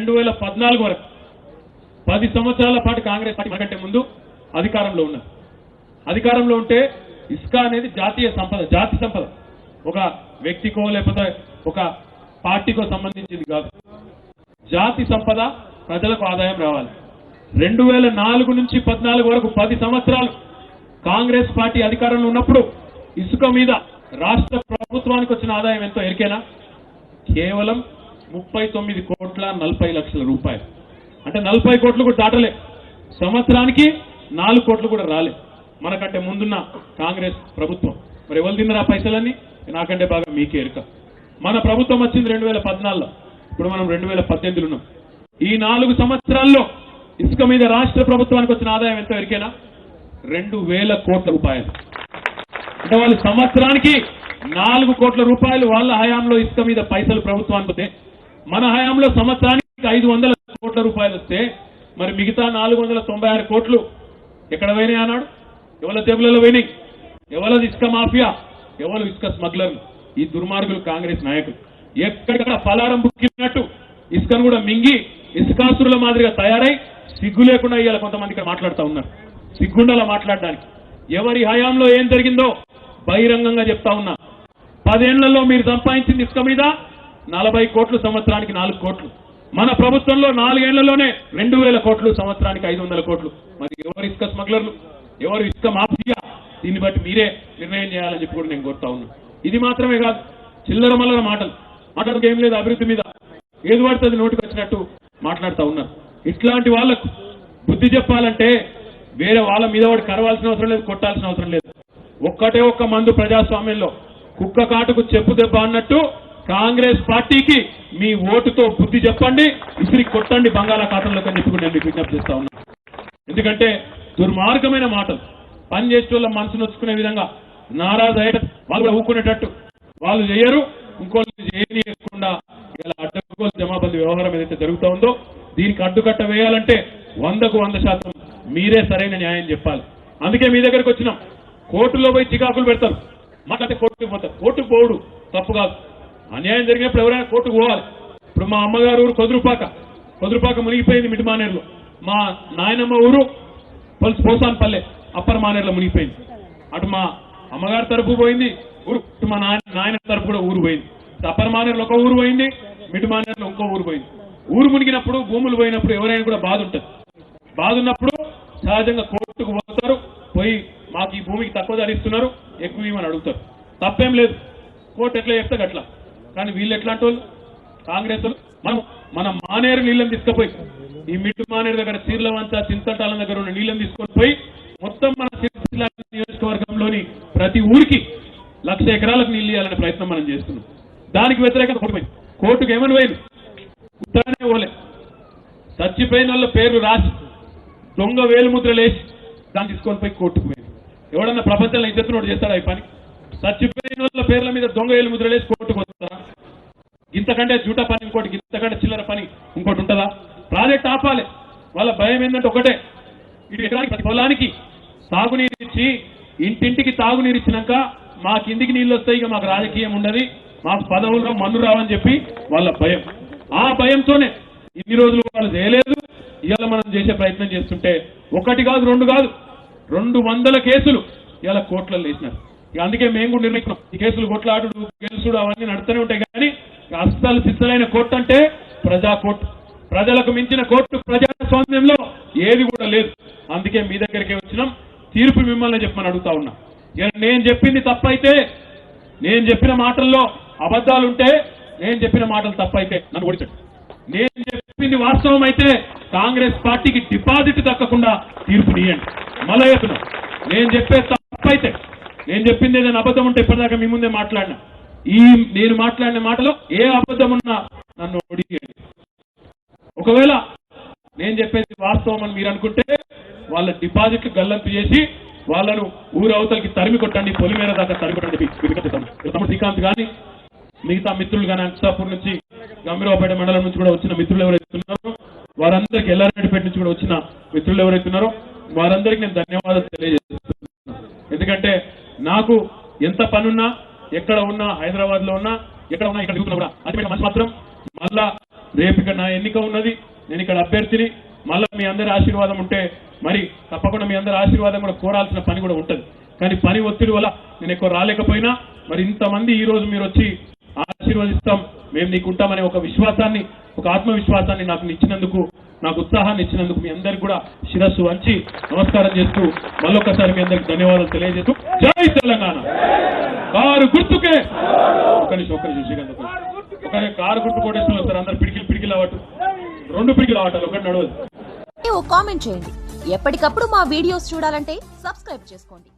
2014 వరకు 10 సంవత్సరాల పాటు కాంగ్రెస్ పార్టీ మనకంటే ముందు అధికారంలో ఉన్నది. అధికారంలో ఉంటే ఇసుక అనేది జాతీయ సంపద, జాతి సంపద, ఒక వ్యక్తికో లేకపోతే ఒక పార్టీకో సంబంధించింది కాదు. జాతి సంపద, ప్రజలకు ఆదాయం రావాలి. 2004 నుంచి 14 వరకు 10 సంవత్సరాలు కాంగ్రెస్ పార్టీ అధికారంలో ఉన్నప్పుడు ఇసుక మీద రాష్ట్ర ప్రభుత్వానికి వచ్చిన ఆదాయం ఎంతో ఎరికేనా? కేవలం 39,40,00,000 రూపాయలు. అంటే 40 కోట్లు కూడా దాటలే. సంవత్సరానికి 4 కోట్లు కూడా రాలే మనకంటే ముందున్న కాంగ్రెస్ ప్రభుత్వం. మరి ఎవరు తిన్నారు ఆ పైసలన్నీ? నాకంటే బాగా మీకే ఎరుక. మన ప్రభుత్వం వచ్చింది 2014లో, ఇప్పుడు మనం 2018లో ఉన్నాం. ఈ 4 సంవత్సరాల్లో ఇసుక మీద రాష్ట్ర ప్రభుత్వానికి వచ్చిన ఆదాయం ఎంతో ఎరికేనా? 2,000 కోట్ల రూపాయలు. అంటే వాళ్ళు సంవత్సరానికి 4 కోట్ల రూపాయలు వాళ్ళ హయాంలో ఇసుక మీద పైసలు ప్రభుత్వానికి వస్తే, మన హయాంలో సంవత్సరానికి 500 కోట్ల రూపాయలు వస్తే, మరి మిగతా 496 కోట్లు ఎక్కడ పోయినాయి అన్నాడు? ఎవరి టేబుల్లో పోయినాయి? ఎవరది ఇసుక మాఫియా? ఎవరు ఇసుక స్మగ్లర్లు? ఈ దుర్మార్గులు కాంగ్రెస్ నాయకులు. ఎక్కడికక్కడ పలారం బుక్కినట్టు ఇసుకను కూడా మింగి ఇసుకాసురుల మాదిరిగా తయారై సిగ్గు లేకుండా ఇవాళ కొంతమంది ఇక్కడ మాట్లాడుతూ ఉన్నారు. సిగ్గుండలా మాట్లాడడానికి. ఎవరి హయాంలో ఏం జరిగిందో బహిరంగంగా చెప్తా ఉన్నా. 10 ఏళ్లలో మీరు సంపాదించింది ఇసుక మీద 40 కోట్లు, సంవత్సరానికి 4 కోట్లు. మన ప్రభుత్వంలో 4 ఏళ్లలోనే 2,000 కోట్లు, సంవత్సరానికి 500 కోట్లు. మరి ఎవరు ఇసుక స్మగ్లర్లు? ఎవరు ఇసుక మాఫియా? దీన్ని బట్టి మీరే నిర్ణయం చేయాలని చెప్పి కూడా నేను కోరుతా ఉన్నా. ఇది మాత్రమే కాదు, చిల్లర మల్లర మాటలకు ఏం లేదు. అభివృద్ధి మీద ఏది పడుతుంది నోటికి వచ్చినట్టు మాట్లాడుతూ ఉన్నారు. ఇట్లాంటి వాళ్లకు బుద్ధి చెప్పాలంటే వేరే వాళ్ళ మీద వాడు కరవాల్సిన అవసరం లేదు, కొట్టాల్సిన అవసరం లేదు. ఒక్కటే ఒక్క మందు ప్రజాస్వామ్యంలో కుక్క కాటుకు చెప్పు దెబ్బ అన్నట్టు కాంగ్రెస్ పార్టీకి మీ ఓటుతో బుద్ధి చెప్పండి, ఇసిరి కొట్టండి బంగాళాఖాతంలోకి అని చెప్పి నేను మీకు విజ్ఞప్తి చేస్తా ఉన్నా. ఎందుకంటే దుర్మార్గమైన మాటలు, పని చేసే వాళ్ళ మనసు నొచ్చుకునే విధంగా నారాజు అయ్యేట వాళ్ళు ఊకునేటట్టు వాళ్ళు చేయరు, ఇంకోళ్ళు చేయకుండా ఇలా అడ్డగోలు జమాబందీ వ్యవహారం ఏదైతే జరుగుతూ ఉందో దీనికి అడ్డుకట్ట వేయాలంటే 100కు 100% మీరే సరైన న్యాయం చెప్పాలి. అందుకే మీ దగ్గరకు వచ్చినాం. కోర్టులో పోయి చికాకులు పెడతారు, మాట్లాడితే కోర్టుకు పోతారు. కోర్టుకు పోవడు తప్పు కాదు. అన్యాయం జరిగినప్పుడు ఎవరైనా కోర్టుకు పోవాలి. ఇప్పుడు మా అమ్మగారు ఊరు కొదురుపాక మునిగిపోయింది మిడిమానేరులో. మా నాయనమ్మ ఊరు పోసాన్పల్లె అప్పర్ మానేరులో మునిగిపోయింది. అటు మా అమ్మగారి తరపు పోయింది ఊరు, ఇటు మా నాయన తరపు కూడా ఊరు పోయింది. అప్పర్ మానేరులో ఒక ఊరు పోయింది, మిడ్ మానేరులో ఇంకో ఊరు పోయింది. ఊరు మునిగినప్పుడు, భూములు పోయినప్పుడు ఎవరైనా కూడా బాధ ఉంటుంది. బాధ ఉన్నప్పుడు సహజంగా కోర్టుకు పోతారు. పోయి మాకు ఈ భూమికి తక్కువ ధర ఇస్తున్నారు, ఎక్కువ ఇవ్వమని అడుగుతారు. తప్పేం లేదు, కోర్టు ఎట్లా చెప్తే అట్లా. కానీ వీళ్ళు ఎట్లాంటి వాళ్ళు? కాంగ్రెస్ మన మానేరు నీళ్ళని తీసుకుపోయి ఈ మిడ్ మానేరు దగ్గర చీర్లవంచ, చింతటాల దగ్గర ఉన్న నీళ్ళని తీసుకొని పోయి మొత్తం మన సిరిసిల్ల నియోజకవర్గంలోని ప్రతి ఊరికి 1,00,000 ఎకరాలకు నీళ్ళు ఇవ్వాలనే ప్రయత్నం మనం చేస్తున్నాం. దానికి వ్యతిరేకంగా కోర్టుకు ఏమని పోయింది? ఉత్తరానే పోలే. చచ్చిపోయిన వాళ్ళ పేర్లు రాసి దొంగ వేలుముద్రలు వేసి దాన్ని తీసుకొని పోయి కోర్టుకు పోయింది. ఎవడన్నా ప్రపంచంలో ఇద్దరు చేస్తాడా ఈ పని? చచ్చిపోయిన వాళ్ళ పేర్ల మీద దొంగ వేలుముద్రలు వేసి కోర్టుకు వస్తారా? ఇంతకంటే జూట పని ఇంకోటి, ఇంతకంటే చిల్లర పని ఇంకోటి ఉంటుందా? ప్రాజెక్ట్ ఆపాలి. వాళ్ళ భయం ఏంటంటే ఒకటే, ఇటు ఎకరానికి ప్రతి పొలానికి తాగునీరు ఇచ్చి ఇంటింటికి తాగునీరు ఇచ్చినాక మా కిందికి నీళ్ళు వస్తాయి, ఇక మాకు రాజకీయం ఉండదు, మాకు పదవుల్లో మన్ను రావని చెప్పి వాళ్ళ భయం. ఆ భయంతోనే ఇన్ని రోజులు వాళ్ళు చేయలేదు. ఇవాళ మనం చేసే ప్రయత్నం చేస్తుంటే 1 కాదు 2 కాదు 200 కేసులు ఇవాళ కోర్టులలో వేసినారు. ఇక అందుకే మేము కూడా నిర్ణయించాం, ఈ కేసులు కొట్లాడు గెలుసుడు అవన్నీ నడుస్తూనే ఉంటాయి. కానీ అస్సలు సిద్ధమైన కోర్టు అంటే ప్రజా కోర్టు. ప్రజలకు మించిన కోర్టు ప్రజాస్వామ్యంలో ఏది కూడా లేదు. అందుకే మీ దగ్గరికి వచ్చినాం, తీర్పు మిమ్మల్ని చెప్పమని అడుగుతా ఉన్నా. నేను చెప్పింది తప్పైతే, నేను చెప్పిన మాటల్లో అబద్ధాలుంటే, నేను చెప్పిన మాటలు తప్పైతే నన్ను ఓడించండి. నేను చెప్పింది వాస్తవం అయితే కాంగ్రెస్ పార్టీకి డిపాజిట్ దక్కకుండా తీర్పునియండి. మళ్ళా చెప్తున్నా, నేను చెప్పే తప్పైతే, నేను చెప్పింది ఏదైనా అబద్ధం ఉంటే ఇప్పటిదాకా మీ ముందే మాట్లాడినా, నేను మాట్లాడిన మాటలో ఏ అబద్ధం ఉన్నా నన్ను ఓడియండి. ఒకవేళ నేను చెప్పేది వాస్తవం అని మీరు అనుకుంటే వాళ్ళ డిపాజిట్లు గల్లంతు చేసి వాళ్ళను ఊరవతలకి తరిమి కొట్టండి, పొలిమేర దాకా తరిమి కొట్టండి. తమ్ముడు శ్రీకాంత్ కానీ మిగతా మిత్రులు కానీ అంకసాపూర్ నుంచి, గంభీరావుపేట మండలం నుంచి కూడా వచ్చిన మిత్రులు ఎవరైతున్నారో వారందరికీ, ఎల్లారెడ్డిపేట నుంచి కూడా వచ్చిన మిత్రులు ఎవరైతున్నారో వారందరికీ నేను ధన్యవాదాలు తెలియజేస్తున్నాను. ఎందుకంటే నాకు ఎంత పనున్నా, ఎక్కడ ఉన్నా, హైదరాబాద్ లో ఉన్నా, ఎక్కడ ఉన్నా, ఇక్కడ తిరుగుతున్నా కూడా అది మనసు మాత్రం మళ్ళా రేపు ఇక్కడ నా ఎన్నిక ఉన్నది, నేను ఇక్కడ అభ్యర్థిని. మళ్ళీ మీ అందరి ఆశీర్వాదం ఉంటే మరి తప్పకుండా మీ అందరి ఆశీర్వాదం కూడా కోరాల్సిన పని కూడా ఉంటుంది. కానీ పని ఒత్తిడి వల్ల నేను ఎక్కువ రాలేకపోయినా మరి ఇంతమంది ఈ రోజు మీరు వచ్చి ఆశీర్వదిస్తాం, మేము నీకు ఉంటామనే ఒక విశ్వాసాన్ని, ఒక ఆత్మవిశ్వాసాన్ని నాకు ఇచ్చినందుకు, నాకు ఉత్సాహాన్ని ఇచ్చినందుకు మీ అందరికి కూడా శిరస్సు వంచి నమస్కారం చేస్తూ మళ్ళొక్కసారి మీ అందరికి ధన్యవాదాలు తెలియజేస్తూ జై తెలంగాణ. కారు గుర్తుకే ఒక నిమిషం శ్రీకాంత్ ఒక కారు గుర్తు కోటేశ్వరం సార్ అందరు పిడికిలు అవ్వటు, 2 పిడికిలు అవ్వటాలు, ఒకటి నడవదు. కామెంట్ చేయండి. ఎప్పటికప్పుడు మా వీడియోస్ చూడాలంటే సబ్స్క్రైబ్ చేసుకోండి.